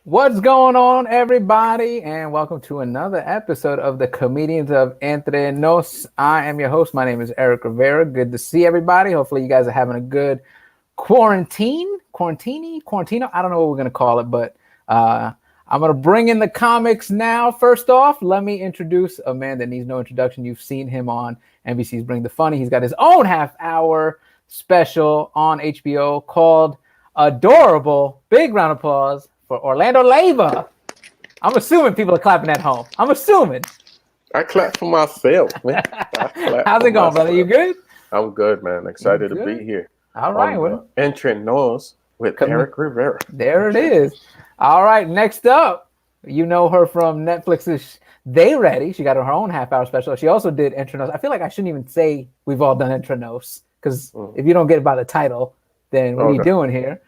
What's going on, everybody? And welcome to another episode of the Comedians of Entre Nos. I am your host. My name is Eric Rivera. Good to see everybody. Hopefully, you guys are having a good quarantino. I don't know what we're going to call it, but I'm going to bring in the comics now. First off, let me introduce a man that needs no introduction. You've seen him on NBC's Bring the Funny. He's got his own half-hour special on HBO called Adorable. Big round of applause for Orlando Leyva. I'm assuming people are clapping at home. I'm assuming. I clap for myself, man. How's it going, brother? You good? I'm good, man. Excited to be here. All right. Entre Nos with Eric Rivera. There it is. All right. Next up, you know her from Netflix's They Ready. She got her own half-hour special. She also did Entre Nos. I feel like I shouldn't even say we've all done Entre Nos because if you don't get it by the title, then what are you doing here?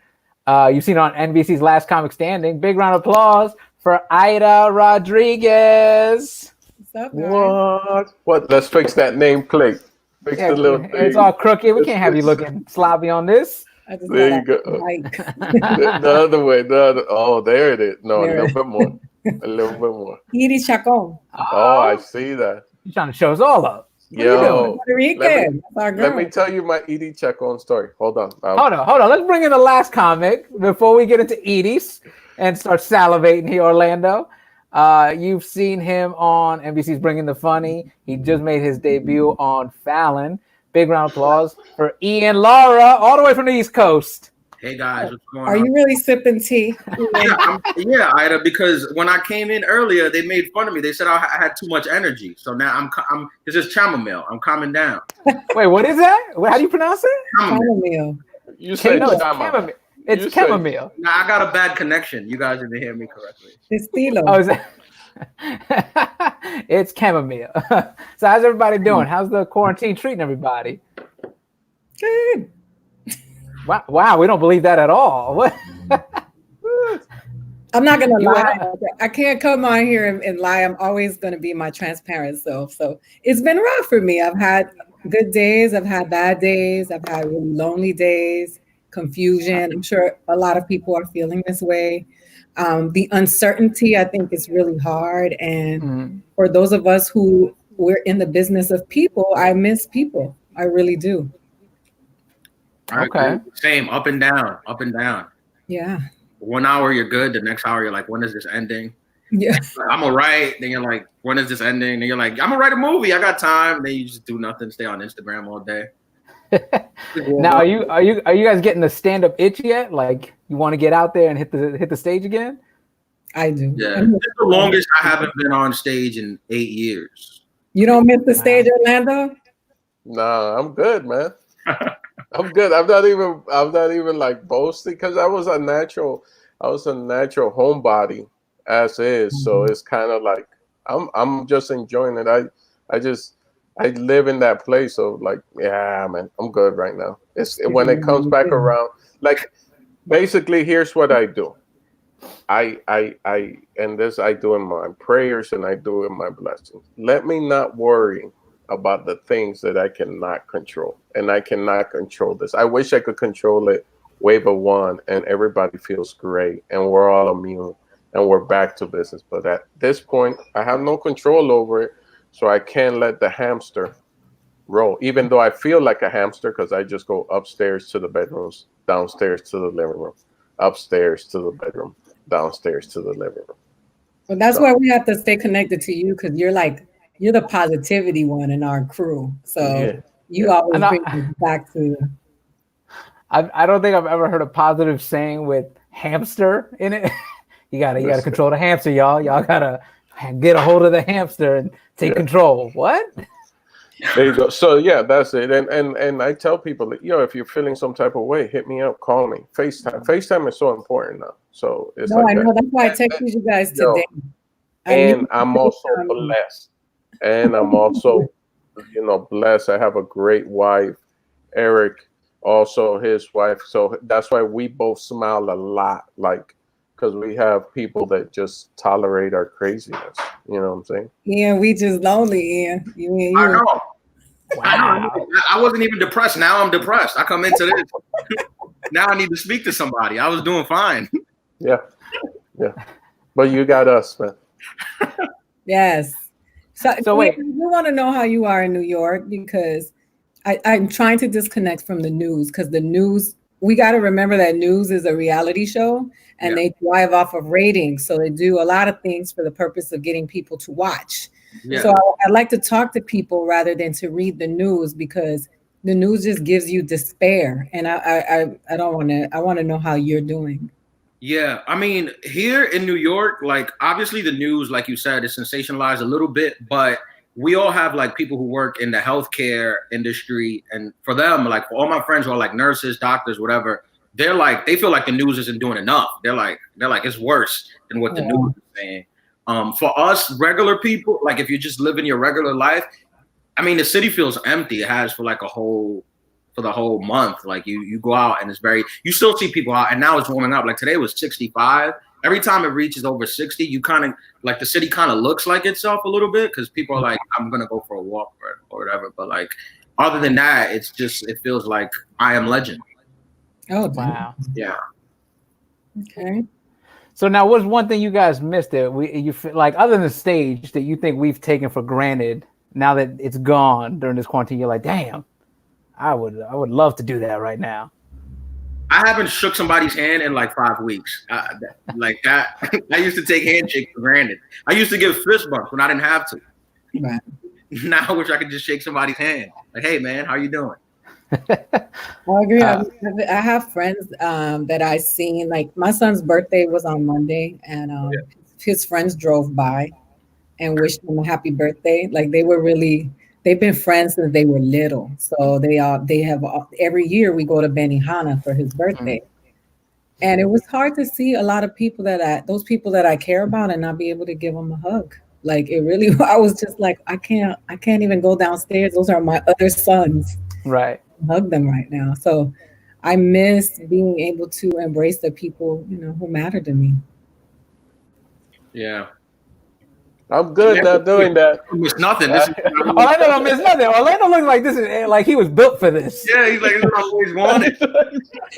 You've seen it on NBC's Last Comic Standing. Big round of applause for Ida Rodriguez. What's up, guys? What? Let's fix that nameplate. Fix the little thing. It's all crooked. We can't have you looking sloppy on this. There you go. The other way. Oh, there it is. No, there. A little bit more. A little bit more. Edie Chacon. Oh, I see that. You're trying to show us all up. Yo, let me tell you my Edie Chacon story. Hold on. Hold on. Let's bring in the last comic before we get into Edie's and start salivating here, Orlando. You've seen him on NBC's Bringing the Funny. He just made his debut on Fallon. Big round of applause for Ian Lara, all the way from the East Coast. Hey guys, what's going on? Are you really sipping tea? Yeah, Ida. Because when I came in earlier, they made fun of me. They said I had too much energy. So now I'm. It's just chamomile. I'm calming down. Wait, what is that? How do you pronounce it? Chamomile. You say chamomile. It's chamomile. Now I got a bad connection. You guys didn't hear me correctly. Estilo. Oh, is that? It's chamomile. So how's everybody doing? How's the quarantine treating everybody? Good. Wow, we don't believe that at all. What? I'm not gonna lie. I can't come on here and lie. I'm always gonna be my transparent self. So it's been rough for me. I've had good days. I've had bad days. I've had really lonely days, confusion. I'm sure a lot of people are feeling this way. The uncertainty, I think, is really hard. And for those of us who we're in the business of people, I miss people. I really do. Okay. Same, up and down. Yeah. 1 hour you're good. The next hour you're like, when is this ending? Yeah. I'm all right. Then you're like, when is this ending? Then you're like, I'm gonna write a movie. I got time. And then you just do nothing. Stay on Instagram all day. Now, are you guys getting the stand-up itch yet? Like, you want to get out there and hit the stage again? I do. Yeah. It's the longest I haven't been on stage in 8 years. You don't miss the stage, Orlando? Nah, I'm good, man. I'm good. I'm not even like boasting because I was a natural homebody as is. So it's kind of like I'm just enjoying it. I live in that place of like, yeah, man, I'm good right now. It's when it comes back around, like basically here's what I do. I do in my prayers and I do in my blessings. Let me not worry about the things that I cannot control. And I cannot control this. I wish I could control it, wave a wand, and everybody feels great, and we're all immune, and we're back to business. But at this point, I have no control over it, so I can't let the hamster roll, even though I feel like a hamster because I just go upstairs to the bedrooms, downstairs to the living room, upstairs to the bedroom, downstairs to the living room. Well, that's why we have to stay connected to you because you're the positivity one in our crew. So you always bring us back to. I don't think I've ever heard a positive saying with hamster in it. You gotta control the hamster, y'all. Y'all gotta get a hold of the hamster and take control. What? There you go. So yeah, that's it. And I tell people that, if you're feeling some type of way, hit me up, call me. FaceTime is so important now. So it's I know that's why I texted you guys today. And I'm also blessed. And I'm also, blessed. I have a great wife, Eric, also his wife. So that's why we both smile a lot, because we have people that just tolerate our craziness. You know what I'm saying? Yeah, we just lonely, Ian. You. I know. Wow. I wasn't even depressed. Now I'm depressed. I come into this. Now I need to speak to somebody. I was doing fine. Yeah. Yeah. But you got us, man. Yes. So wait. we want to know how you are in New York, because I'm trying to disconnect from the news, because the news, we got to remember that news is a reality show, and they thrive off of ratings. So they do a lot of things for the purpose of getting people to watch. Yeah. So I like to talk to people rather than to read the news, because the news just gives you despair. And I don't want to, I want to know how you're doing. Yeah, I mean, here in New York, like obviously the news, like you said, is sensationalized a little bit, but we all have like people who work in the healthcare industry, and for them, like for all my friends who are like nurses, doctors, whatever, they're like they feel like the news isn't doing enough. They're like it's worse than what the news is saying. For us regular people, like if you're just living your regular life, I mean, the city feels empty. It has for like for the whole month. Like you go out and you still see people out, and now it's warming up. Like today was 65. Every time it reaches over 60, you kind of like the city kind of looks like itself a little bit, because people are like, I'm gonna go for a walk or whatever. But like other than that, it feels like I Am Legend. Oh wow. Yeah. Okay. So now, what's one thing you guys missed that you feel like, other than the stage, that you think we've taken for granted now that it's gone during this quarantine? You're like, damn, I would love to do that right now. I haven't shook somebody's hand in like 5 weeks. Like that, I used to take handshakes for granted. I used to give fist bumps when I didn't have to. Right. Now I wish I could just shake somebody's hand. Like, hey man, how you doing? I agree. I have friends that I seen. Like my son's birthday was on Monday, and his friends drove by and wished him a happy birthday. Like they've been friends since they were little. So they have every year we go to Benihana for his birthday. And it was hard to see a lot of people those people that I care about and not be able to give them a hug. Like it really, I was just like, I can't even go downstairs. Those are my other sons. Right. Hug them right now. So I miss being able to embrace the people, who matter to me. Yeah. I'm good not doing that. Miss nothing. Orlando don't miss nothing. Orlando looks like this is like he was built for this. Yeah, he's like, this is what I always wanted.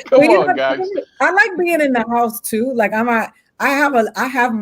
Come on, guys. I like being in the house too. Like I have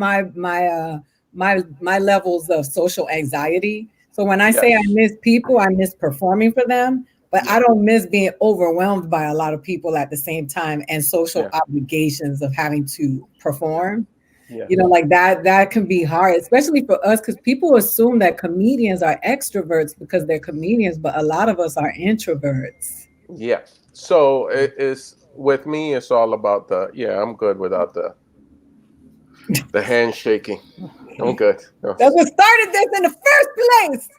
my levels of social anxiety. So when I say I miss people, I miss performing for them. But I don't miss being overwhelmed by a lot of people at the same time and social obligations of having to perform. Yeah. Like that can be hard, especially for us, because people assume that comedians are extroverts because they're comedians, but a lot of us are introverts. Yeah. So it is with me. It's all about I'm good without the handshaking. I'm good. No. That's what started this in the first place.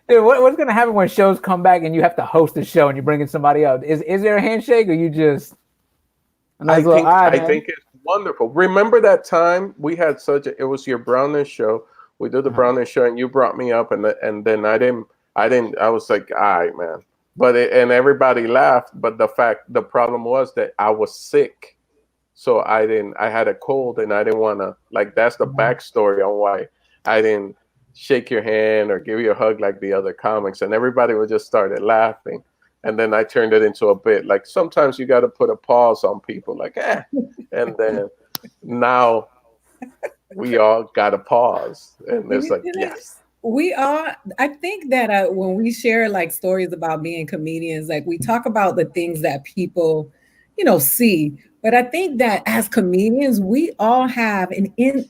Dude, what's gonna happen when shows come back and you have to host a show and you bring in somebody else? Is there a handshake, or you just? I think it's wonderful. Remember that time we had it was your Brownish show. We did the Brownish show, and you brought me up, and then I didn't. I was like, all right, man. But and everybody laughed. But the problem was that I was sick, so I had a cold, and I didn't want to. Like that's the backstory on why I didn't shake your hand or give you a hug like the other comics, and everybody would just started laughing. And then I turned it into a bit. Like sometimes you got to put a pause on people, like and then now we all got to pause, and it's like yes. We are. I think that when we share like stories about being comedians, like we talk about the things that people, see. But I think that as comedians, we all have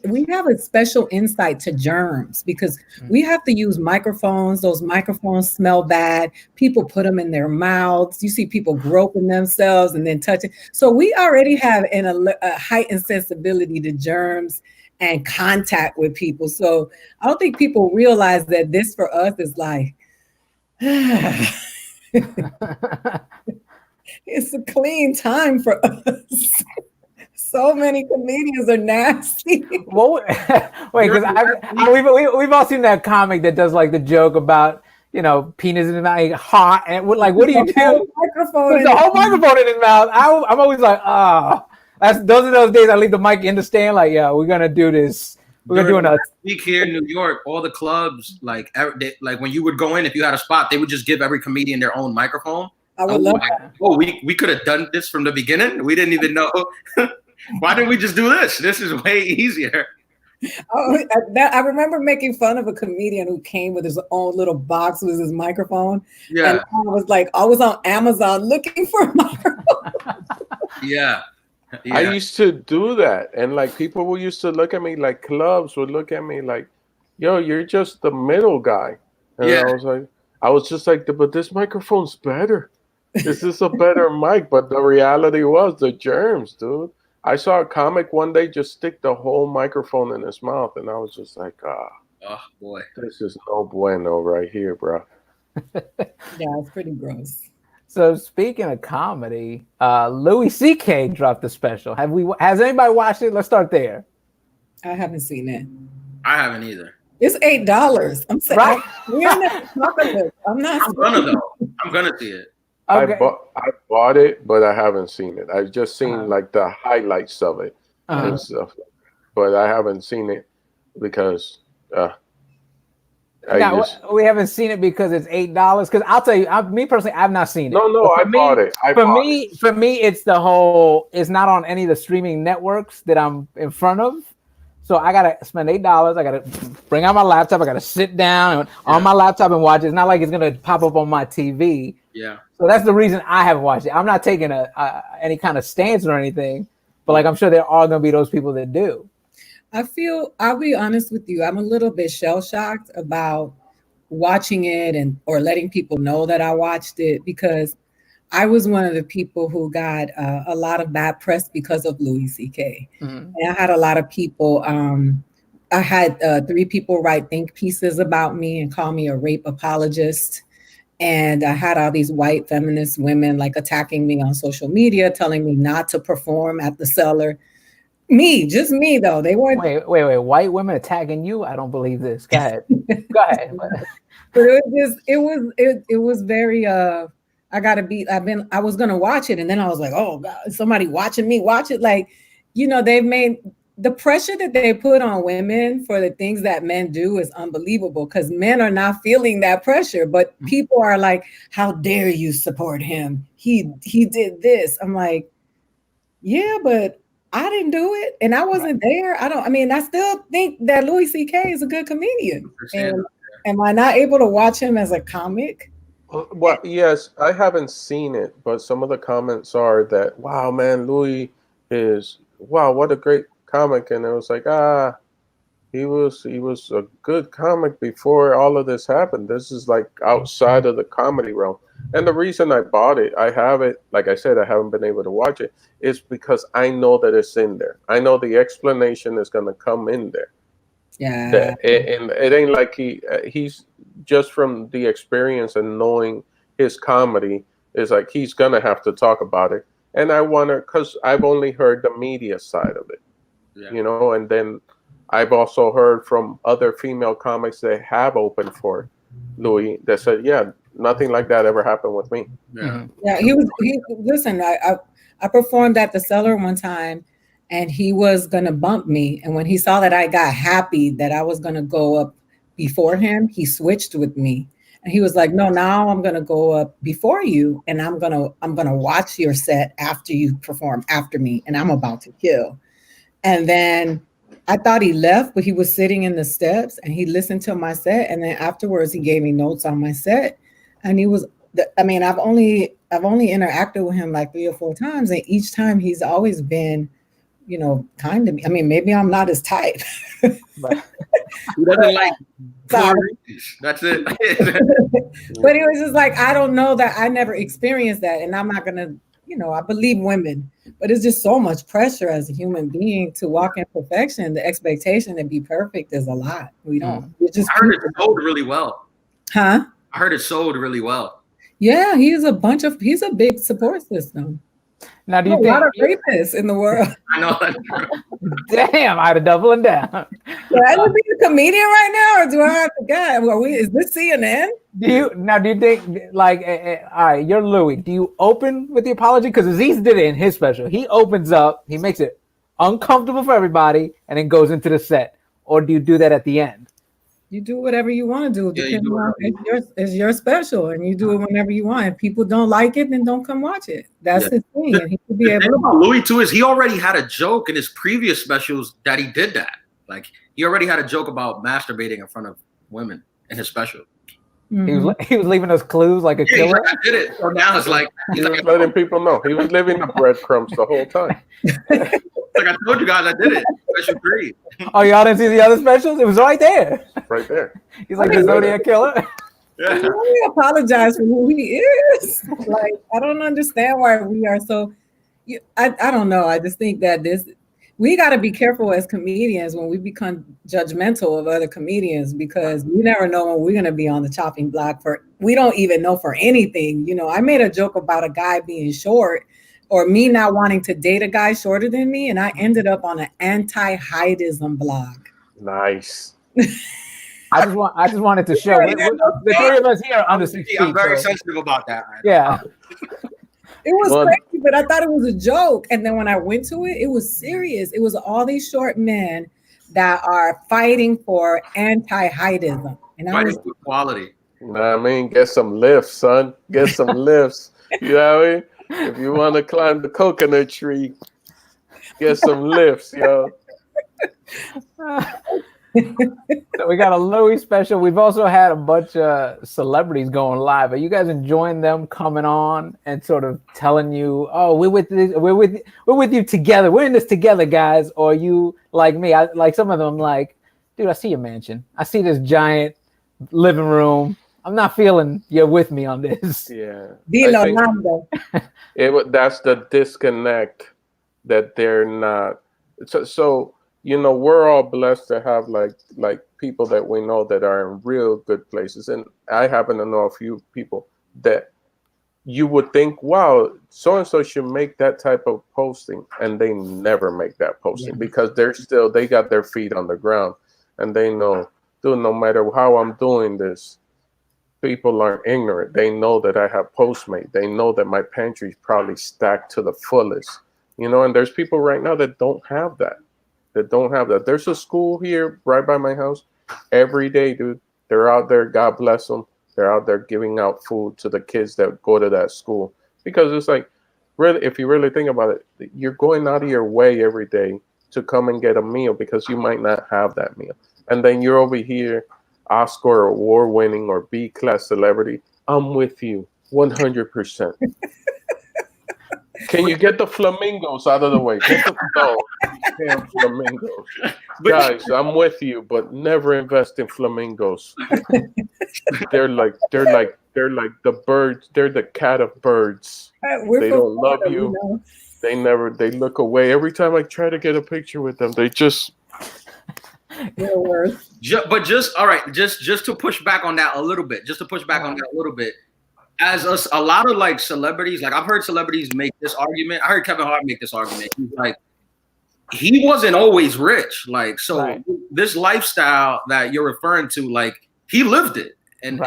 we have a special insight to germs, because we have to use microphones. Those microphones smell bad. People put them in their mouths. You see people groping themselves and then touching. So we already have a heightened sensibility to germs and contact with people. So I don't think people realize that this for us is like, it's a clean time for us. So many comedians are nasty. Well, wait, because we've all seen that comic that does like the joke about penis in his mouth, hot, and what do you do? Put the whole microphone in his mouth. I'm always like, those are those days I leave the mic in the stand. Like, yeah, we're gonna do this. We're gonna do another week here in New York. All the clubs, like when you would go in, if you had a spot, they would just give every comedian their own microphone. I would love that. Oh, we could have done this from the beginning. We didn't even know. Why didn't we just do this? This is way easier. Oh, I remember making fun of a comedian who came with his own little box with his microphone. Yeah. And I was on Amazon looking for a microphone. Yeah. I used to do that, and like people used to look at me, like clubs would look at me like, "Yo, you're just the middle guy." And I was just like, "But this microphone's better. This is a better mic." But the reality was the germs, dude. I saw a comic one day just stick the whole microphone in his mouth, and I was just like, "Oh boy, this is no bueno right here, bro." Yeah, it's pretty gross. So speaking of comedy, Louis C.K. dropped a special. Has anybody watched it? Let's start there. I haven't seen it. I haven't either. It's $8. I'm saying, right? I'm not. I'm gonna though. I'm gonna see it. Okay. I bought it, but I haven't seen it. I've just seen like the highlights of it and stuff, but I haven't seen it because we haven't seen it because it's $8. Because I'll tell you, me personally, I've not seen it. No, I bought it. For me, it's the whole. It's not on any of the streaming networks that I'm in front of. So I gotta spend $8. I gotta bring out my laptop. I gotta sit down on my laptop and watch it. It's not like it's gonna pop up on my TV. Yeah. So that's the reason I haven't watched it. I'm not taking any kind of stance or anything, but like I'm sure there are gonna be those people that do. I'll be honest with you, I'm a little bit shell-shocked about watching it or letting people know that I watched it, because I was one of the people who got a lot of bad press because of Louis C.K. And I had a lot of people, I had 3 people write think pieces about me and call me a rape apologist. And I had all these white feminist women like attacking me on social media, telling me not to perform at the Cellar. Just me though. They weren't. Wait. White women attacking you? I don't believe this. Go ahead. Go ahead. But it was very. I was gonna watch it, and then I was like, oh God, somebody watching me watch it. Like, they've made the pressure that they put on women for the things that men do is unbelievable, because men are not feeling that pressure, but people are like, how dare you support him? He did this. I'm like, yeah, but I didn't do it, and I wasn't there. I still think that Louis C.K. is a good comedian. And am I not able to watch him as a comic? Well, yes, I haven't seen it, but some of the comments are that, wow, man, Louis wow, what a great comic. And it was like, he was a good comic before all of this happened. This is like outside of the comedy realm. And the reason I bought it, I have it, like I said, I haven't been able to watch it, is because I know that it's in there. I know the explanation is going to come in there. Yeah. And it ain't like he's just from the experience and knowing his comedy is like, he's going to have to talk about it. And I wonder, because I've only heard the media side of it, and then I've also heard from other female comics that have opened for Louis that said, yeah, nothing like that ever happened with me. Yeah. Yeah, listen, I performed at the Cellar one time, and he was going to bump me. And when he saw that I got happy that I was going to go up before him, he switched with me. And he was like, no, now I'm going to go up before you, and I'm going to watch your set after you perform after me, and I'm about to kill. And then I thought he left, but he was sitting in the steps, and he listened to my set. And then afterwards he gave me notes on my set. And he was, I've only interacted with him like 3 or 4 times. And each time he's always been, kind to me. Maybe I'm not his type. But he doesn't like that's it. But it was just like, I don't know that I never experienced that. And I'm not going to, I believe women, but it's just so much pressure as a human being to walk in perfection. The expectation to be perfect is a lot. We don't. I heard it sold really well. Huh? I heard it sold really well. Yeah, he's a big support system. Now, do you think a lot of rapists in the world? I know that's true. Damn, I'd have doubling down. Do I have to be a comedian right now, or do I have to go? Is this CNN? Do you think, like, all right, you're Louis. Do you open with the apology? Because Aziz did it in his special. He opens up, he makes it uncomfortable for everybody, and then goes into the set. Or do you do that at the end? You do whatever you want to do, Yeah, depending on it's your special, and you do it whenever you want. If people don't like it, then don't come watch it. That's his thing, and he could be the able. thing about Louis too is he already had a joke in his previous specials that he did that. Like he already had a joke about masturbating in front of women in his special. Mm-hmm. He was leaving us clues like a killer. Like, I did it. So now it's like he was letting people know. He was leaving the breadcrumbs the whole time. Like I told you guys, I did it. Special 3. Oh, y'all didn't see the other specials? It was right there. Right there. He's like the Zodiac killer. Yeah. We apologize for who he is. Like, I don't understand why we are so. I don't know. I just think that we got to be careful as comedians when we become judgmental of other comedians, because we never know when we're going to be on the chopping block we don't even know for anything. You know, I made a joke about a guy being short, or me not wanting to date a guy shorter than me, and I ended up on an anti-heightism blog. Nice. I just wanted to show the three of us here are under 6 feet. I'm very sensitive about that. Right? Yeah. It was crazy, but I thought it was a joke. And then when I went to it, it was serious. It was all these short men that are fighting for anti-heightism. And I was equality. Nah, I mean, get some lifts, son. Get some lifts. You know what I mean? If you want to climb the coconut tree, get some lifts, yo. So we got a Louis special. We've also had a bunch of celebrities going live. Are you guys enjoying them coming on and sort of telling you, "Oh, we're with you together. We're in this together, guys"? Or are you like me? I like some of them. Like, dude, I see your mansion. I see this giant living room. I'm not feeling you're with me on this. Yeah. That's the disconnect that they're not. So you know, we're all blessed to have like people that we know that are in real good places. And I happen to know a few people that you would think, wow, so-and-so should make that type of posting. And they never make that posting because they got their feet on the ground and they know, dude, no matter how I'm doing this, people aren't ignorant. They know that I have Postmate. They know that my pantry is probably stacked to the fullest, you know, and there's people right now that don't have that. There's a school here right by my house. Every day, dude, they're out there. God bless them. They're out there giving out food to the kids that go to that school. Because it's like, really, if you really think about it, you're going out of your way every day to come and get a meal because you might not have that meal. And then you're over here, Oscar award-winning or B-class celebrity. I'm with you 100%. Can you get the flamingos out of the way? Get the damn flamingos, guys. I'm with you, but never invest in flamingos. They're like the birds. They're the cat of birds. They don't love you. They look away every time I try to get a picture with them. They just. But just all right. Just to push back on that a little bit. As a lot of like celebrities, like I've heard celebrities make this argument. I heard Kevin Hart make this argument. He's like, he wasn't always rich. Like, so this lifestyle that you're referring to, like he lived it. And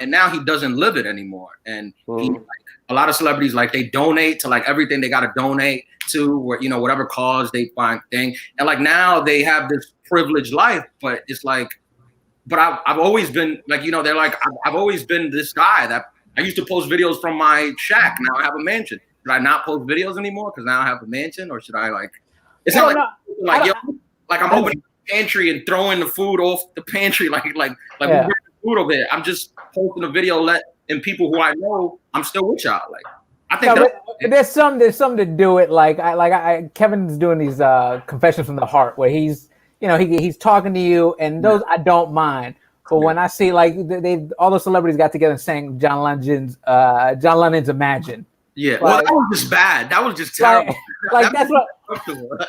now he doesn't live it anymore. And he, like, a lot of celebrities, like they donate to like everything they got to donate to, or, you know, whatever cause they find thing. And like now they have this privileged life, but it's like, but I've always been like, you know, they're like, I've always been this guy that I used to post videos from my shack. Now I have a mansion. Should I not post videos anymore because now I have a mansion, or should I like? It's not like I'm opening the pantry and throwing the food off the pantry, like moving the food over there. I'm just posting a video, and people who I know, I'm still with y'all. Like I think there's some to do it. Like Kevin's doing these confessions from the heart where he's, you know, he's talking to you, and those I don't mind. But when I see like all the celebrities got together and sang John Lennon's Imagine. Yeah, like, well, that was just bad. That was just terrible. Like that's what.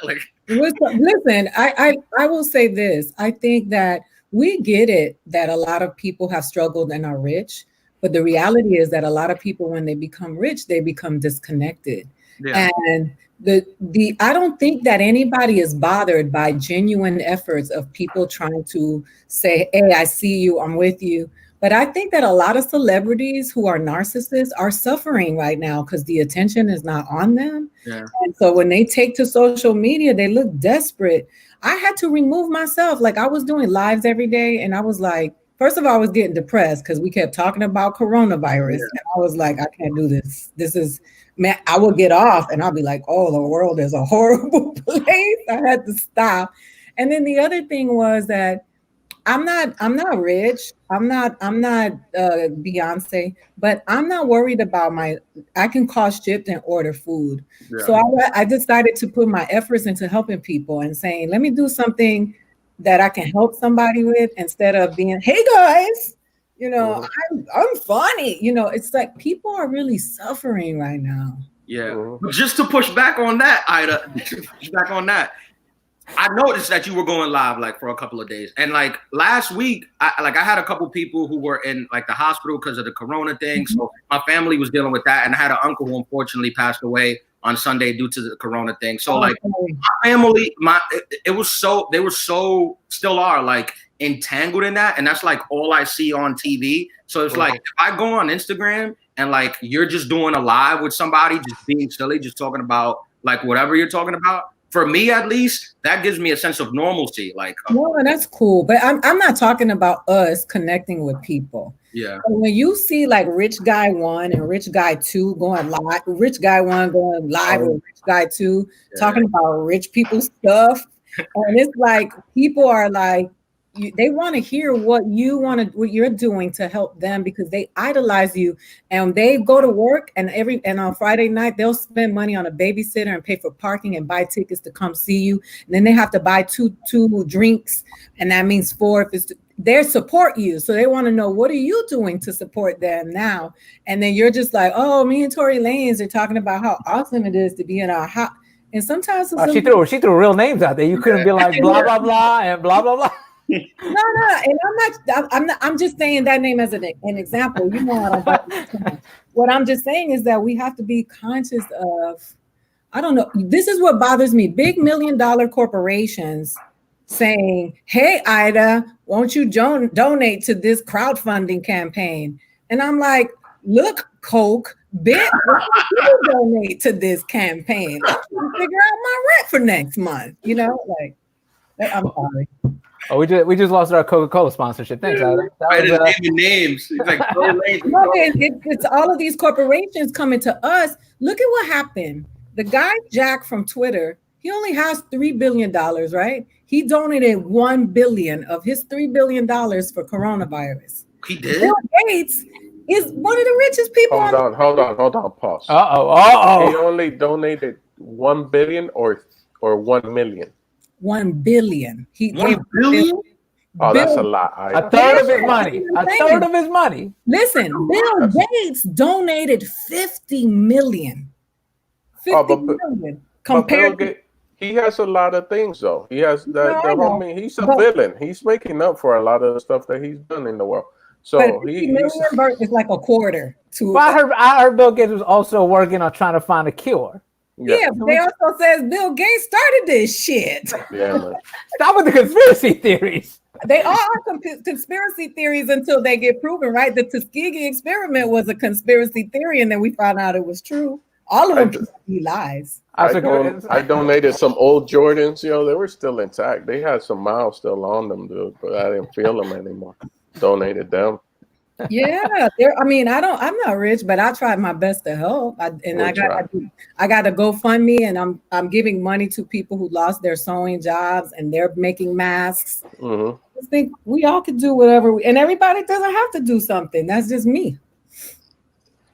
Like, listen, I will say this. I think that we get it that a lot of people have struggled and are rich, but the reality is that a lot of people, when they become rich, they become disconnected. Yeah. And I don't think that anybody is bothered by genuine efforts of people trying to say, hey, I see you, I'm with you, But I think that a lot of celebrities who are narcissists are suffering right now because the attention is not on them. Yeah. And so when they take to social media, they look desperate. I had to remove myself. Like I was doing lives every day and I was like, first of all, I was getting depressed because we kept talking about coronavirus. And I was like, I can't do this. This is, man, I would get off and I'll be like, oh, the world is a horrible place. I had to stop. And then the other thing was that I'm not rich. I'm not Beyonce, but I'm not worried about I can call Shipt and order food. Yeah. So I decided to put my efforts into helping people and saying, let me do something that I can help somebody with instead of being, hey guys, I'm funny. It's like people are really suffering right now. Yeah. Just to push back on that, Ida, I noticed that you were going live like for a couple of days, and like last week, I had a couple people who were in like the hospital because of the corona thing. So my family was dealing with that, and I had an uncle who unfortunately passed away on Sunday due to the corona thing. So like my family, they were so still are like entangled in that, and that's like all I see on TV. So it's like if I go on Instagram and like you're just doing a live with somebody, just being silly, just talking about like whatever you're talking about. For me, at least, that gives me a sense of normalcy. Like, no, that's cool. But I'm not talking about us connecting with people. Yeah. So when you see like Rich Guy 1 and Rich Guy 2 going live, Rich Guy 1 going live with Rich Guy 2, talking about rich people stuff, and it's like people are like, they want to hear what you're doing to help them because they idolize you, and they go to work and on Friday night they'll spend money on a babysitter and pay for parking and buy tickets to come see you, and then they have to buy two drinks, and that means 4 if it's they support you, so they want to know what are you doing to support them now, and then you're just like, oh, me and Tory Lanez are talking about how awesome it is to be in our house, and sometimes she threw real names out there. You couldn't be like blah blah blah and blah blah blah. No, and I'm just saying that name as an example. You know what I'm just saying is that we have to be conscious of, I don't know, this is what bothers me. Big $1 million corporations saying, hey, Ida, won't you donate to this crowdfunding campaign? And I'm like, look, Coke, bitch, you donate to this campaign. I'm trying to figure out my rent for next month. Like, I'm sorry. Oh, we just lost our Coca-Cola sponsorship. Thanks, Ida. I didn't name names. It's like it's all of these corporations coming to us. Look at what happened. The guy Jack from Twitter, he only has $3 billion, right? He donated $1 billion of his $3 billion for coronavirus. He did. Bill Gates is one of the richest people. Hold on. Pause. Uh-oh. He only donated 1 billion or 1 million. 1 billion. $1 billion? Oh, that's a lot. A third of his money. A third of his money. Listen, Bill Gates donated 50 million. 50 million. Compared to, he has a lot of things though. He has he's a villain. He's making up for a lot of the stuff that he's done in the world. So is like a quarter to. Well, I heard Bill Gates was also working on trying to find a cure. Yeah, but they also says Bill Gates started this shit. Yeah, man. Stop with the conspiracy theories. They all are conspiracy theories until they get proven, right? The Tuskegee experiment was a conspiracy theory, and then we found out it was true. All of them can be lies. I donated some old Jordans. They were still intact. They had some miles still on them, dude, but I didn't feel them anymore. Donated them. Yeah, I'm not rich, but I tried my best to help. I got a GoFundMe, and I'm giving money to people who lost their sewing jobs, and they're making masks. Mm-hmm. I think we all could do whatever, and everybody doesn't have to do something. That's just me.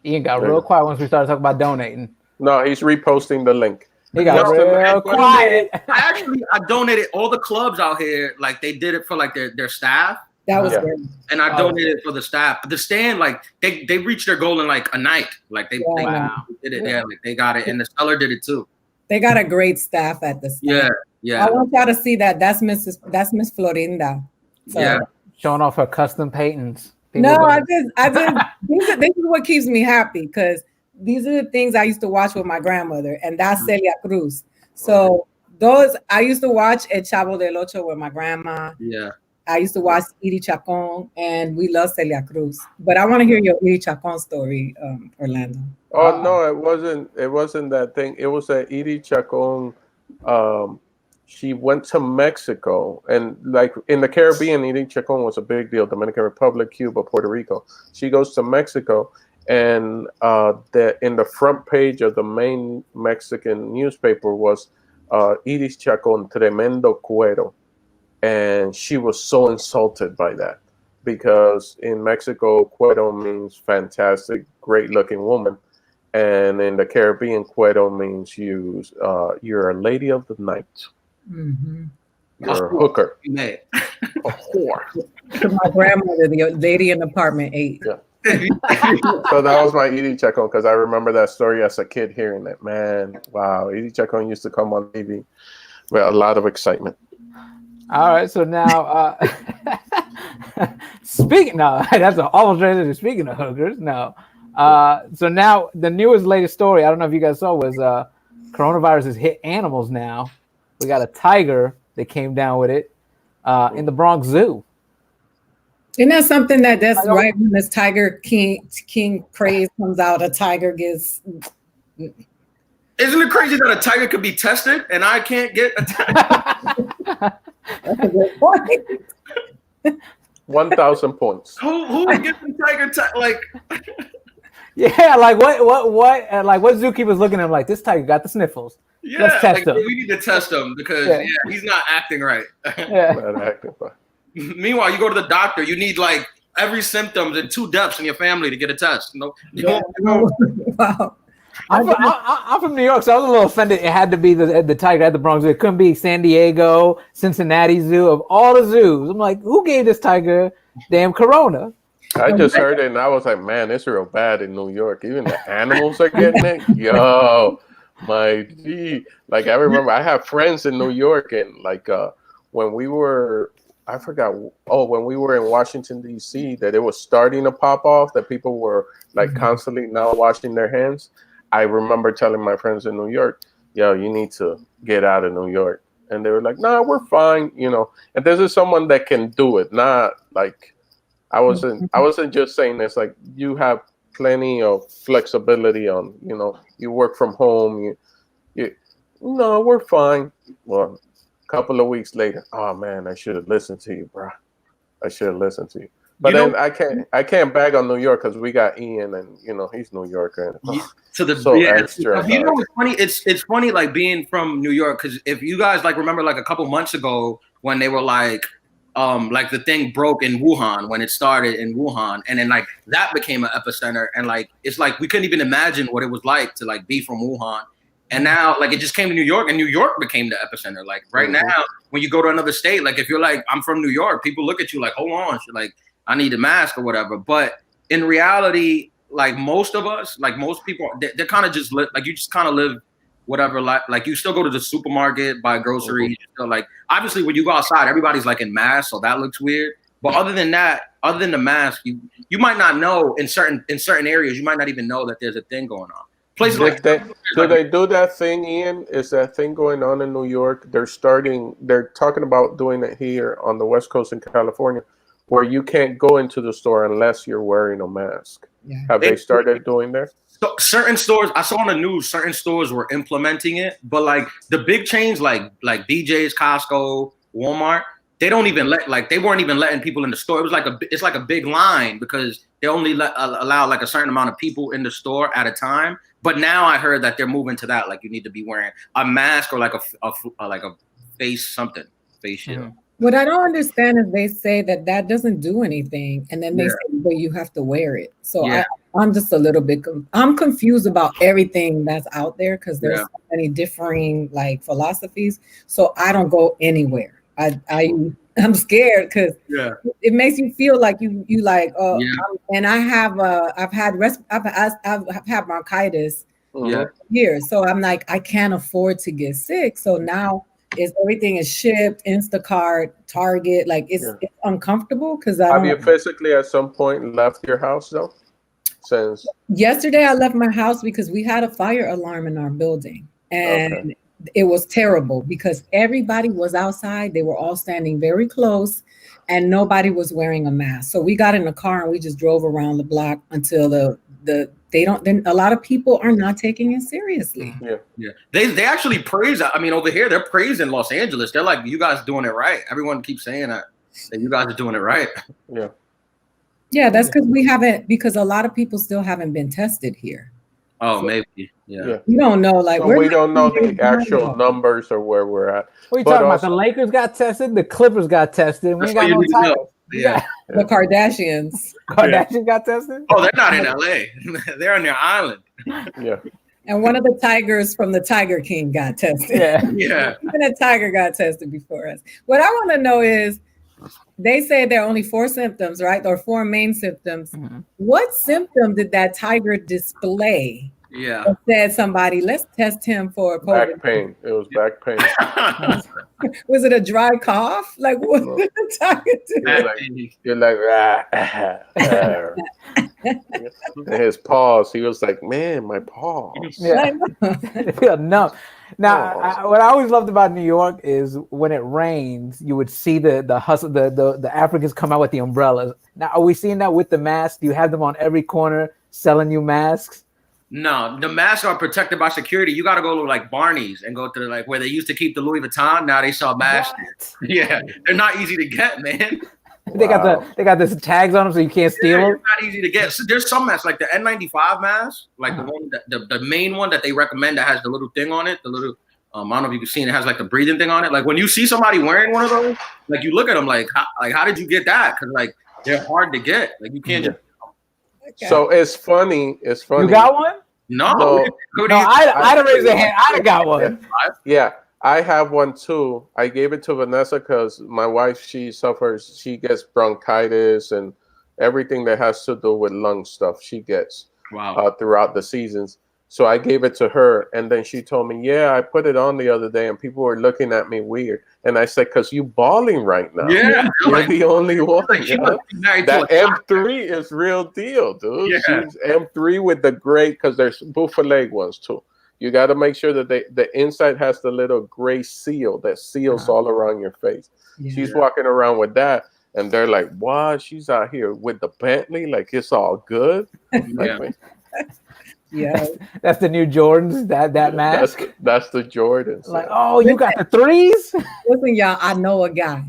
Ian got real quiet once we started talking about donating. No, he's reposting the link. He got real quiet. I donated all the clubs out here. Like they did it for like their staff. That was great. And I donated for the staff. The stand, like they reached their goal in like a night. Like they did it. Yeah, like they got it, and the seller did it too. They got a great staff at the stand. Yeah. I want y'all to see that. That's Miss Florinda. So, showing off her custom paintings. I just this is what keeps me happy because these are the things I used to watch with my grandmother, and that's Celia Cruz. So those I used to watch El Chavo del Ocho with my grandma. Yeah. I used to watch Iri Chacon, and we love Celia Cruz. But I want to hear your Iri Chacon story, Orlando. Oh no, it wasn't. It wasn't that thing. It was that Edie Chacon. She went to Mexico, and like in the Caribbean, Edie Chacon was a big deal. Dominican Republic, Cuba, Puerto Rico. She goes to Mexico, and in the front page of the main Mexican newspaper was Edie Chacon tremendo cuero, and she was so insulted by that because in Mexico, cuero means fantastic, great-looking woman. And in the Caribbean, cuero means you're a lady of the night. Mm-hmm. You're a hooker. A whore. To my grandmother, the lady in apartment 8. Yeah. So that was my Edie Chacon, because I remember that story as a kid hearing it. Man, wow. Edie Chacon used to come on TV with a lot of excitement. All right, so now speaking of that's almost ready to speaking of hookers. No. So now the latest story, I don't know if you guys saw, was coronavirus has hit animals now. We got a tiger that came down with it in the Bronx Zoo. Isn't that something that's right when this Tiger King craze comes out, a tiger gets... Isn't it crazy that a tiger could be tested and I can't get a tiger? That's a good point. 1,000 points. Who would get the tiger like? Yeah, like what like what zookeeper's looking at him like, this tiger got the sniffles. Yeah, let's test him. We need to test him because he's not acting right. Yeah. Not acting right. Meanwhile, you go to the doctor, you need like every symptom in 2 deaths in your family to get a test. No. Wow. I'm from New York, so I was a little offended. It had to be the tiger at the Bronx Zoo. It couldn't be San Diego, Cincinnati Zoo, of all the zoos. I'm like, who gave this tiger damn corona? I just heard it and I was like, man, it's real bad in New York. Even the animals are getting it. Yo, my G. Like, I remember I have friends in New York, and like when we were, I forgot, when we were in Washington, D.C., that it was starting to pop off, that people were like constantly now washing their hands. I remember telling my friends in New York, yo, you need to get out of New York. And they were like, nah, we're fine, you know. And this is someone that can do it, not like, I wasn't just saying this, like, you have plenty of flexibility on, you know, you work from home, no, we're fine. Well, a couple of weeks later, oh man, I should have listened to you, bro. I should have listened to you. But then I can't bag on New York because we got Ian, and you know he's New Yorker. Extra. You know what's funny? It's funny like being from New York, because if you guys like remember like a couple months ago when they were like the thing broke in Wuhan, when it started in Wuhan, and then like that became an epicenter, and like it's like we couldn't even imagine what it was like to like be from Wuhan. And now, like, it just came to New York, and New York became the epicenter. Like, right now, when you go to another state, like, if you're like, I'm from New York, people look at you like, hold on, like, I need a mask or whatever. But in reality, like, most of us, like, most people, they're kind of just live, like, you just kind of live whatever, like, you still go to the supermarket, buy groceries. So, like, obviously, when you go outside, everybody's, like, in masks, so that looks weird. But other than that, other than the mask, you might not know in certain areas, you might not even know that there's a thing going on. Places like they do that thing, Ian? Is that thing going on in New York? They're talking about doing it here on the West Coast in California, where you can't go into the store unless you're wearing a mask. Yeah. Have they started doing that? So certain stores, I saw on the news, certain stores were implementing it, but like the big chains like BJ's, Costco, Walmart, they don't even they weren't even letting people in the store. It was it's like a big line because they only allow like a certain amount of people in the store at a time. But now I heard that they're moving to that. Like you need to be wearing a mask or like a face shield. What I don't understand is they say that doesn't do anything, and then they say, well, you have to wear it. So I'm just a little bit. I'm confused about everything that's out there because there's so many differing like philosophies. So I don't go anywhere. I'm scared because it makes you feel like you like and I've had bronchitis years, so I'm like I can't afford to get sick. So now everything is shipped, Instacart, Target, like it's uncomfortable because have you physically at some point left your house though? Since yesterday I left my house because we had a fire alarm in our building, and it was terrible because everybody was outside. They were all standing very close and nobody was wearing a mask. So we got in the car and we just drove around the block until then a lot of people are not taking it seriously. Yeah. They actually praise. I mean, over here they're praising Los Angeles. They're like, you guys doing it right. Everyone keeps saying that you guys are doing it right. Yeah. Yeah, that's because a lot of people still haven't been tested here. Oh, so, maybe. Yeah. We don't know. Like so we don't know the actual numbers or where we're at. What are you talking about? The Lakers got tested. The Clippers got tested. We ain't got no titles. Yeah. The Kardashians. Kardashians got tested? Oh, they're not in LA. They're on their island. Yeah. And one of the tigers from the Tiger King got tested. Yeah. Yeah. Even a tiger got tested before us. What I want to know is, they say there are only 4 symptoms, right? Or 4 main symptoms. Mm-hmm. What symptom did that tiger display? Yeah. That said somebody, let's test him for COVID. Back pain. It was back pain. Was it a dry cough? Like what did the tiger do? You're like, his paws. He was like, man, my paws. Yeah. They feel numb. Now, what I always loved about New York is when it rains, you would see the hustle, the Africans come out with the umbrellas. Now, are we seeing that with the masks? Do you have them on every corner selling you masks? No, the masks are protected by security. You got to go to like Barney's and go to like where they used to keep the Louis Vuitton. Now they sell masks. What? Yeah, they're not easy to get, man. They got this tags on them so you can't steal them. It's not easy to get. So there's some masks like the N95 mask, like the one the main one that they recommend that has the little thing on it, the little I don't know if you can see it, has like the breathing thing on it. Like when you see somebody wearing one of those, like you look at them like how did you get that? Because like they're hard to get. Like you can't. Okay. So it's funny. You got one? No. I'd have raised a hand. I'd have got one. Yeah. I have one too. I gave it to Vanessa because my wife, she gets bronchitis and everything that has to do with lung stuff she gets throughout the seasons. So I gave it to her, and then she told me, yeah, I put it on the other day and people were looking at me weird. And I said, because you bawling right now. Yeah. You're the only one. Like that M3 is real deal, dude. Yeah. She's M3 with the gray, because there's buffalo ones too. You got to make sure that the inside has the little gray seal that seals all around your face. Yeah. She's walking around with that, and they're like, "What? She's out here with the Bentley, like it's all good." Yeah, yeah. That's the new Jordans. That mask. That's the Jordans. Like, oh, you got the 3s? Listen, y'all, I know a guy.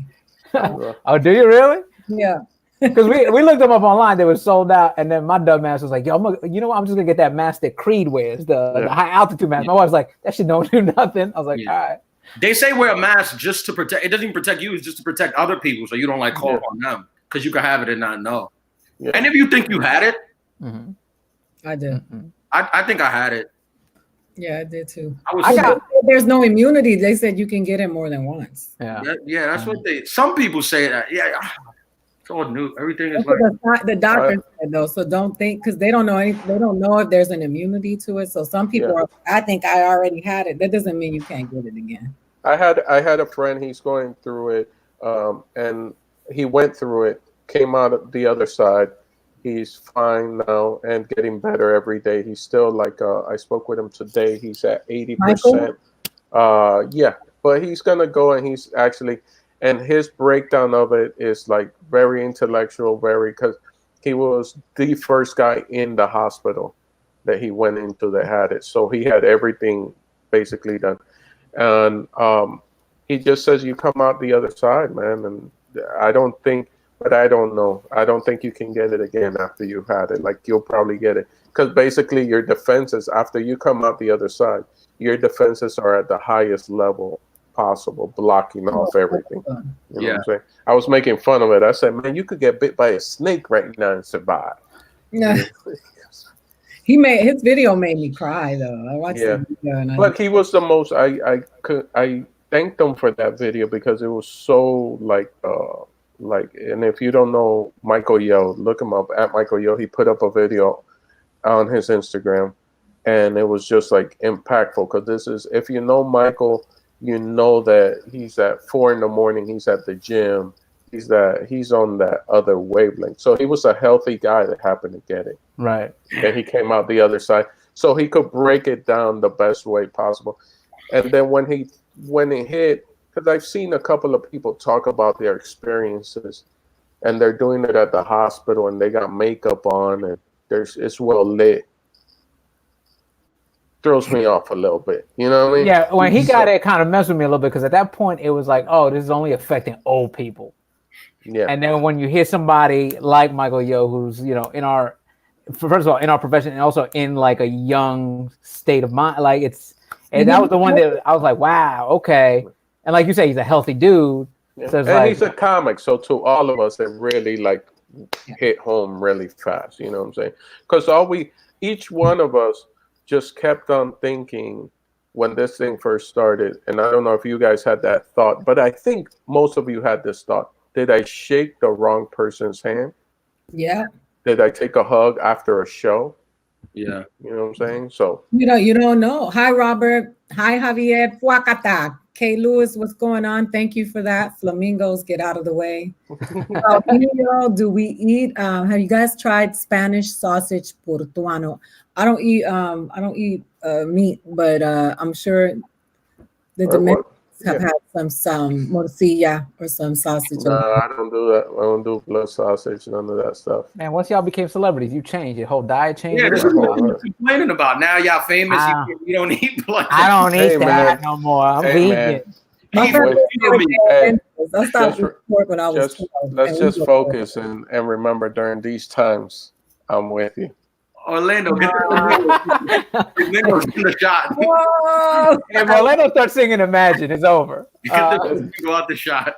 Oh, do you really? Yeah. Because we looked them up online, they were sold out, and then my dumb ass was like, "Yo, you know what? I'm just gonna get that mask that Creed wears, the high altitude mask." My wife was like, "That shit don't do nothing." I was like, "All right." They say wear a mask just to protect. It doesn't even protect you; it's just to protect other people, so you don't like call on them, because you can have it and not know. Yeah. And if you think you had it, I did. I think I had it. Yeah, I did too. There's no immunity. They said you can get it more than once. Yeah, that's what some people say that. Yeah. It's all new. Everything is the doctor said though, so don't think, because they don't know anything. They don't know if there's an immunity to it. So some people are. I think I already had it. That doesn't mean you can't get it again. I had a friend. He's going through it, and he went through it. Came out the other side. He's fine now and getting better every day. He's still like. I spoke with him today. He's at 80%. Yeah, but he's gonna go, and he's actually. And his breakdown of it is like very intellectual, because he was the first guy in the hospital that he went into that had it. So he had everything basically done. And he just says you come out the other side, man. And I don't know. I don't think you can get it again after you've had it. Like you'll probably get it. Because basically your defenses, after you come out the other side, your defenses are at the highest level possible, blocking off everything. You know what I'm saying? I was making fun of it. I said, man, you could get bit by a snake right now and survive. Yeah. His video made me cry though. I watched the video but he was the most I thanked him for that video because it was so like and if you don't know Michael Yo, look him up at Michael Yo. He put up a video on his Instagram and it was just like impactful, because this is, if you know Michael, you know that he's at 4 a.m. He's at the gym. He's on that other wavelength. So he was a healthy guy that happened to get it. Right. And he came out the other side. So he could break it down the best way possible. And then when it hit, because I've seen a couple of people talk about their experiences, and they're doing it at the hospital, and they got makeup on, and it's well lit. Throws me off a little bit, you know what I mean? Yeah, when he got it, kind of messed with me a little bit because at that point it was like, oh, this is only affecting old people. Yeah. And then when you hear somebody like Michael Yo, who's first of all in our profession and also in like a young state of mind, like and that was the one that I was like, wow, okay. And like you say, he's a healthy dude. Yeah. So and he's a comic, so to all of us, it really like hit home really fast. You know what I'm saying? Because each one of us just kept on thinking when this thing first started, and I don't know if you guys had that thought, but I think most of you had this thought. Did I shake the wrong person's hand? Yeah. Did I take a hug after a show? Yeah. You know what I'm saying? So you don't know. Hi, Robert. Hi, Javier. Fuacata. Kay Lewis, what's going on? Thank you for that. Flamingos, get out of the way. Do we eat? Have you guys tried Spanish sausage portuano? I don't eat meat, but I'm sure the Dominicans have had some morcilla or some sausage. No, I don't do that. I don't do blood sausage, none of that stuff. Man, once y'all became celebrities, you changed. Your whole diet changed. Yeah, that's what you're complaining about. Now y'all famous, you don't eat blood. I don't eat that no more. I'm vegan. I stopped eating pork when I was 12. Let's just focus and remember during these times, I'm with you. Orlando, get the shot. If Orlando starts singing Imagine, it's over. Go out the shot.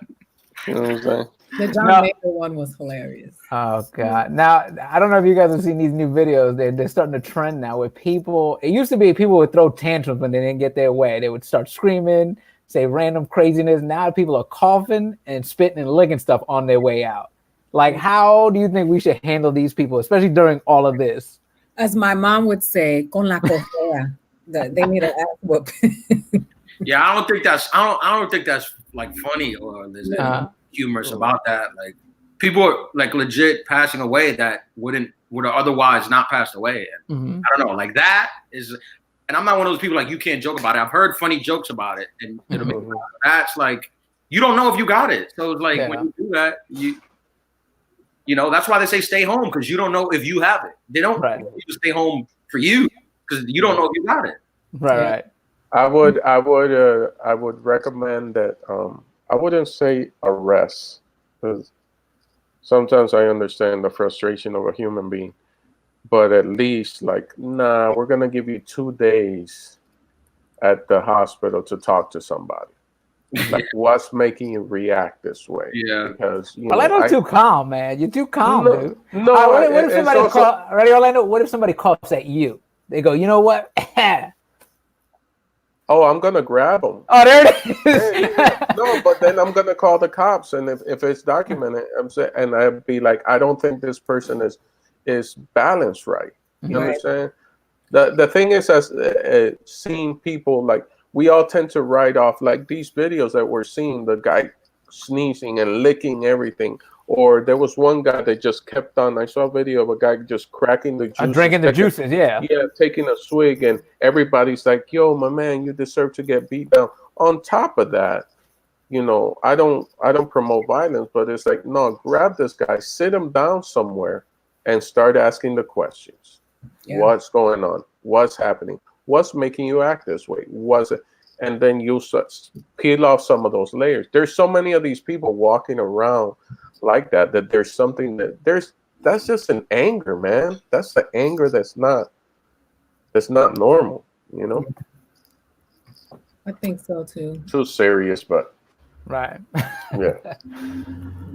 You know what I'm saying? The John Mayer one was hilarious. Oh God! Now I don't know if you guys have seen these new videos. They're starting to trend now with people. It used to be people would throw tantrums when they didn't get their way. They would start screaming, say random craziness. Now people are coughing and spitting and licking stuff on their way out. Like, how do you think we should handle these people, especially during all of this? As my mom would say, con la cojea. They need an ass whoop. Yeah, I don't think that's like funny or there's any humorous about that. Like, people are like legit passing away that would have otherwise not passed away. And I don't know, like that is, and I'm not one of those people like you can't joke about it. I've heard funny jokes about it, and it'll make me laugh. That's like you don't know if you got it. So it's like when you do that, you know, that's why they say stay home, because you don't know if you have it. They don't want you to stay home for you because you don't know if you got it. Right. I would recommend that I wouldn't say arrest, because sometimes I understand the frustration of a human being, but at least like, nah, we're gonna give you 2 days at the hospital to talk to somebody. Like, what's making you react this way? Yeah, because Orlando's too calm, man. You're too calm, dude. No, what if somebody ready, Orlando? What if somebody coughs at you? They go, you know what? Oh, I'm gonna grab them. Oh, there it is. No, but then I'm gonna call the cops, and if it's documented, and I'd be like, I don't think this person is balanced right. You understand? The thing is, as seeing people, like, we all tend to write off like these videos that we're seeing, the guy sneezing and licking everything. Or there was one guy that just kept on. I saw a video of a guy just cracking the juice, drinking the juices, taking a swig, and everybody's like, "Yo, my man, you deserve to get beat down." On top of that, you know, I don't promote violence, but it's like, no, grab this guy, sit him down somewhere, and start asking the questions. Yeah. What's going on? What's happening? What's making you act this way? Was it? And then you peel off some of those layers. There's so many of these people walking around like that there's something that's just an anger, man. That's the anger that's not normal, you know. I think so too. Too serious, but right. Yeah.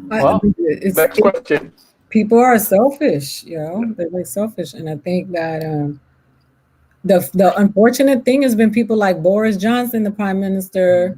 Well, next question. People are selfish, you know. They're very selfish, and I think that the unfortunate thing has been people like Boris Johnson, the Prime Minister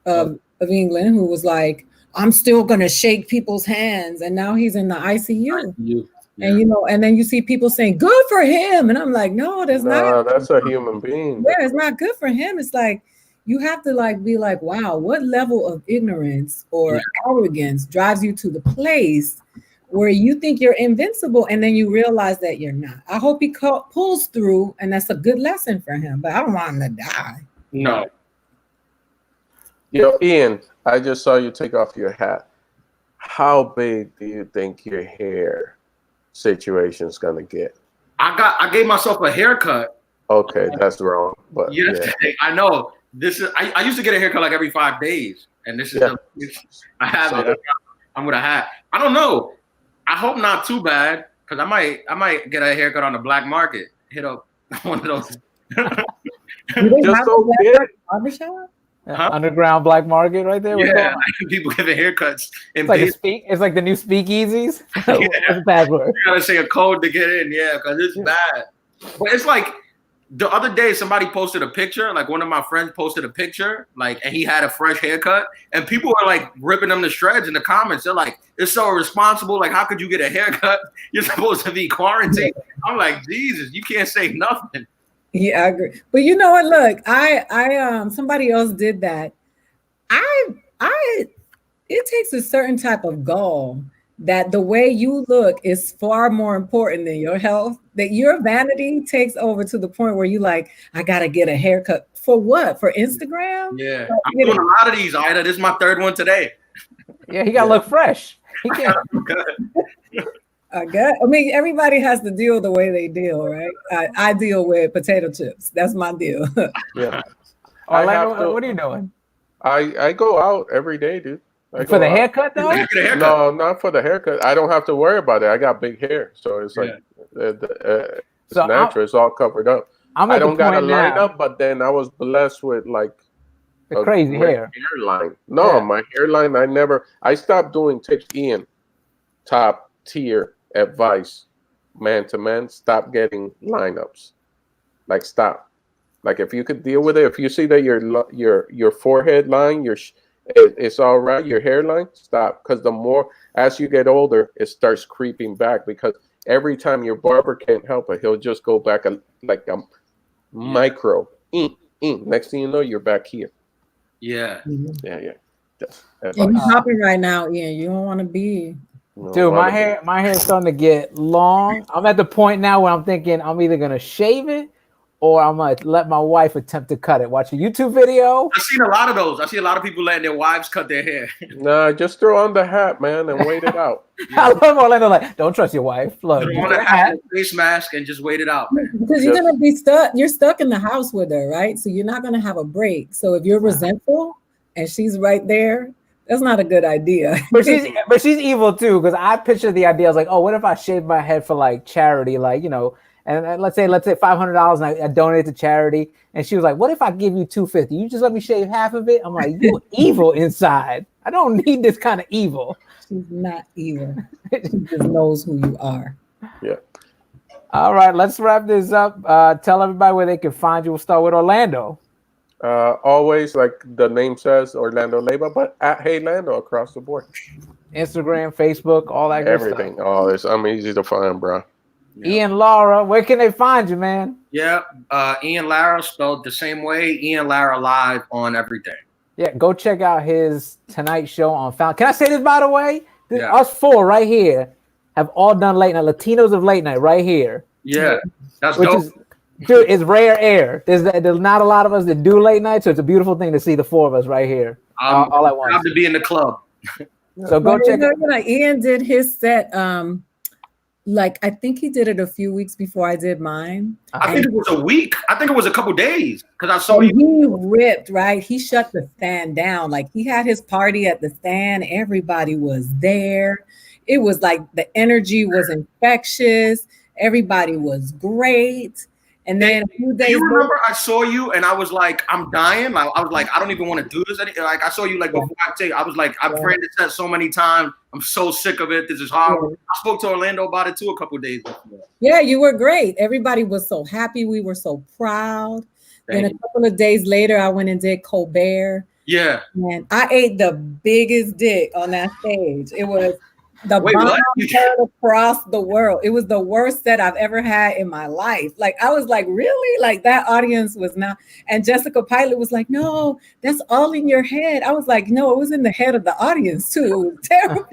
of England, who was like, I'm still going to shake people's hands. And now he's in the ICU. Yeah. And, you know, and then you see people saying, good for him. And I'm like, no, that's a human being. Yeah, it's not good for him. It's like, you have to like be like, wow, what level of ignorance or arrogance drives you to the place where you think you're invincible, and then you realize that you're not. I hope he pulls through, and that's a good lesson for him, but I don't want him to die. No, Yo, Ian, I just saw you take off your hat. How big do you think your hair situation's gonna get? I gave myself a haircut. Okay, that's wrong. But yesterday. yeah. I know. This is I used to get a haircut like every 5 days. And this is I have it. I'm with a hat. I don't know. I hope not too bad, because I might get a haircut on the black market. Hit up one of those. Just don't get barbershop? Underground black market right there. Yeah, people giving haircuts. It's like the new speakeasies. What's the password? You gotta say a code to get in, because it's bad. But it's like the other day somebody posted a picture, like one of my friends posted a picture, like, and he had a fresh haircut, and people were like ripping them to shreds in the comments. They're like, "It's so irresponsible. Like, how could you get a haircut? You're supposed to be quarantined." I'm like, Jesus, you can't say nothing. Yeah, I agree. But you know what? Look, I somebody else did that. It takes a certain type of gall that the way you look is far more important than your health. That your vanity takes over to the point where you like, I gotta get a haircut for what? For Instagram? Yeah, I'm doing a lot of these, Ida. This is my third one today. Yeah, he gotta look fresh. He can't. I mean, everybody has to deal the way they deal, right? I deal with potato chips. That's my deal. Yeah. Orlando, what are you doing? I go out every day, dude. For the haircut, though? No, not for the haircut. I don't have to worry about it. I got big hair, so it's like it's natural. It's all covered up. I don't got a lineup, but then I was blessed with like a crazy hairline. No, my hairline. I stopped doing tips. Ian, top tier advice, man to man. Stop getting lineups. Like stop. Like if you could deal with it, if you see that your forehead line, it's all right, your hairline, stop. Because the more as you get older, it starts creeping back. Because every time your barber can't help it, he'll just go back like a micro. Next thing you know, you're back here. Yeah. Yeah. You're hopping right now, Ian. You don't want to be. Dude, my hair is starting to get long. I'm at the point now where I'm thinking I'm either gonna shave it or I'm gonna let my wife attempt to cut it. Watch a YouTube video. I've seen a lot of those. I see a lot of people letting their wives cut their hair. Nah, just throw on the hat, man, and wait it out. I love Orlando. Like, don't trust your wife. Look, throw on a hat, face mask, and just wait it out, man. Because you're gonna be stuck. You're stuck in the house with her, right? So you're not gonna have a break. So if you're resentful and she's right there, that's not a good idea. But she's evil too, because I picture the idea. I was like, oh, what if I shave my head for like charity, like, you know, and let's say $500 and I donate to charity. And she was like, what if I give you $250? You just let me shave half of it? I'm like, you evil inside. I don't need this kind of evil. She's not evil. She just knows who you are. Yeah. All right, let's wrap this up. Tell everybody where they can find you. We'll start with Orlando. Always, like the name says, Orlando Leyva, but at Hey Lando across the board. Instagram, Facebook, all that good stuff. Everything. I'm easy to find, bro. Yeah. Ian Lara, where can they find you, man? Yeah, Ian Lara, spelled the same way. Ian Lara live on everything. Yeah, go check out his Tonight Show on Found. Can I say this, by the way? Us four right here have all done late night. Latinos of late night right here. Yeah, that's dope. Dude, it's rare air. There's not a lot of us that do late night, so it's a beautiful thing to see the four of us right here. All at once. Proud to be in the club. So go check it. Ian did his set. Like I think he did it a few weeks before I did mine. I think it was a week. I think it was a couple days because I saw he ripped, right? He shut the stand down. Like he had his party at the stand. Everybody was there. It was like the energy was infectious. Everybody was great. And then a few days you remember I saw you and I was like, I'm dying. Like, I was like, I don't even want to do this. Like I saw you like before I was like, I've read this set so many times. I'm so sick of it. This is horrible. I spoke to Orlando about it too a couple of days before. Yeah, you were great. Everybody was so happy. We were so proud. Then a couple of days later, I went and did Colbert. Yeah. And I ate the biggest dick on that stage. It was the bomb heard across the world. It was the worst set I've ever had in my life. Like I was like, really? Like that audience was not. And Jessica Pilot was like, no, that's all in your head. I was like, no, it was in the head of the audience too. It was terrible.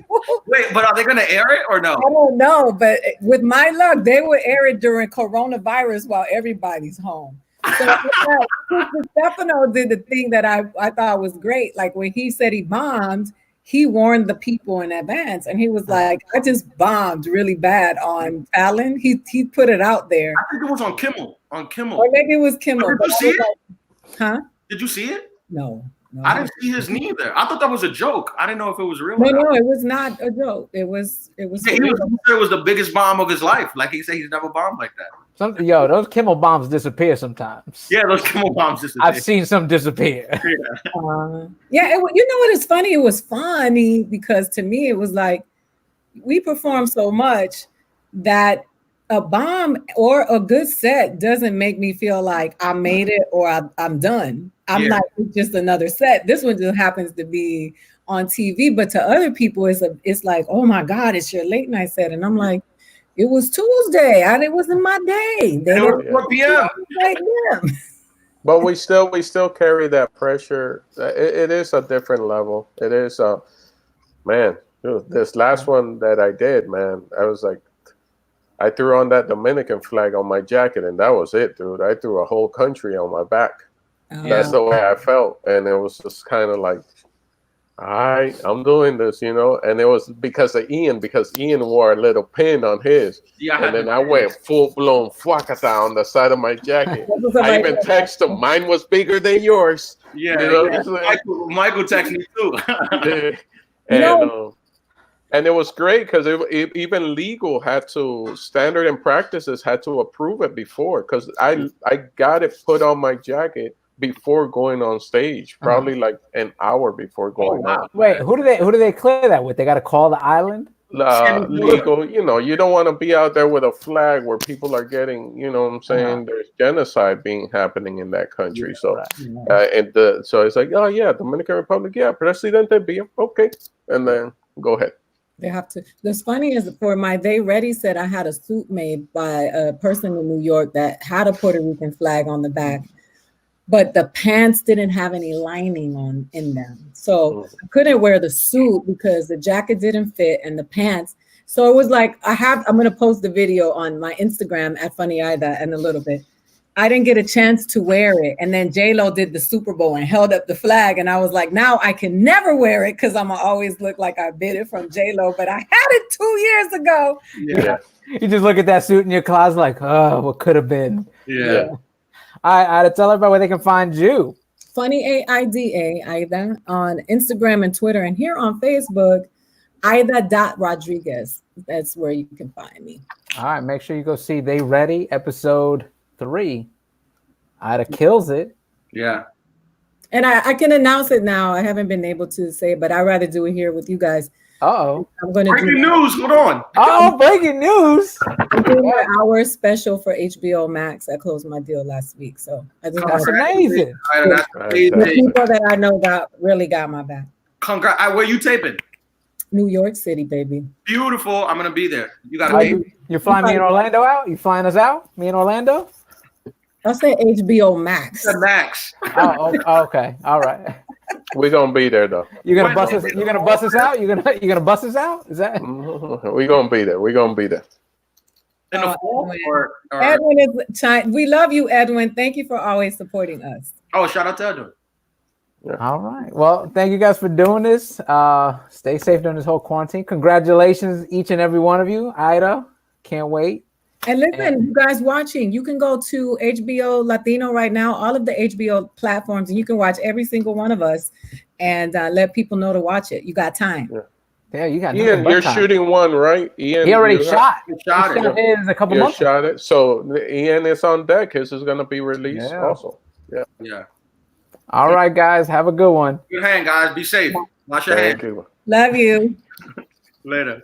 Wait, but are they gonna air it or no? I don't know, but with my luck, they would air it during coronavirus while everybody's home. So Stefano did the thing that I thought was great. Like when he said he bombed, he warned the people in advance, and he was like, "I just bombed really bad on Fallon." He put it out there. I think it was on Kimmel. Or maybe it was Kimmel. Did you see it? Like, huh? Did you see it? No. I didn't see his neither. I thought that was a joke. I didn't know if it was real. No, it was not a joke. It was. Yeah, he said it was the biggest bomb of his life. Like he said, he's never bombed like that. Those Kimmel bombs disappear sometimes. Yeah, those Kimmel bombs disappear. I've seen some disappear. Yeah, you know what is funny? It was funny because to me it was like we perform so much that a bomb or a good set doesn't make me feel like I made it or I'm done. I'm not just another set. This one just happens to be on TV, but to other people, it's like, oh my God, it's your late night set, and I'm like, it was Tuesday. It wasn't my day. They were 4 p.m. Like them. But we still carry that pressure. It is a different level. It is man. Dude, this last one that I did, man, I was like, I threw on that Dominican flag on my jacket, and that was it, dude. I threw a whole country on my back. That's the way I felt, and it was just kind of like, all right, I'm doing this, you know. And it was because Ian wore a little pin on his, and then I went full blown fuacata on the side of my jacket. I even texted him, mine was bigger than yours. Yeah, you know? Michael texted me too. And it was great because even legal standard and practices had to approve it before, because I got it put on my jacket before going on stage, probably like an hour before going on. Wait, who do they clear that with? They got to call the island? Legal, you know, you don't want to be out there with a flag where people are getting, you know what I'm saying, there's genocide happening in that country. So so it's like, oh yeah, Dominican Republic, yeah, Presidente Villa, okay, and then go ahead. They have to. What's funny is for my They Ready set, I had a suit made by a person in New York that had a Puerto Rican flag on the back, but the pants didn't have any lining in them. So I couldn't wear the suit because the jacket didn't fit and the pants. So it was like, I'm going to post the video on my Instagram at Funny Ida in a little bit. I didn't get a chance to wear it. And then J-Lo did the Super Bowl and held up the flag. And I was like, now I can never wear it because I'm going to always look like I bid it from J-Lo. But I had it 2 years ago. Yeah. You just look at that suit in your closet like, oh, what could have been. Yeah. I had to tell everybody where they can find you. Funny Ida on Instagram and Twitter. And here on Facebook, Ida.Rodriguez. That's where you can find me. All right. Make sure you go see They Ready episode 3. Ida kills it. Yeah. And I can announce it now. I haven't been able to say it, but I'd rather do it here with you guys. Uh-oh. I'm going to breaking news. Hold on. Oh, breaking news. I'm doing an hour special for HBO Max. I closed my deal last week. So I just that's amazing. That's amazing. The people that I know really got my back. Congrats. Where you taping? New York City, baby. Beautiful. I'm going to be there. You got to be. You're flying me and Orlando out? You flying us out? Me and Orlando? I said HBO Max. Max. Oh, okay. All right. We're gonna be there though. You're gonna bust us. You're gonna bust us out. You're gonna bust us out. Is that? We're gonna be there. We're gonna be there. In the fall, or Edwin is. We love you, Edwin. Thank you for always supporting us. Oh, shout out to Edwin. Yeah. All right. Well, thank you guys for doing this. Stay safe during this whole quarantine. Congratulations, each and every one of you. Ida, can't wait. And listen, you guys watching, you can go to HBO Latino right now, all of the HBO platforms, and you can watch every single one of us and let people know to watch it. You got time. Yeah, you got Ian, you're time. Shooting one, right? Ian, he already shot. He shot it. His a couple months shot it. So Ian is on deck. His is going to be released also. Yeah. All right, guys. Have a good one. Good hand, guys. Be safe. Wash your hands. Love you. Later.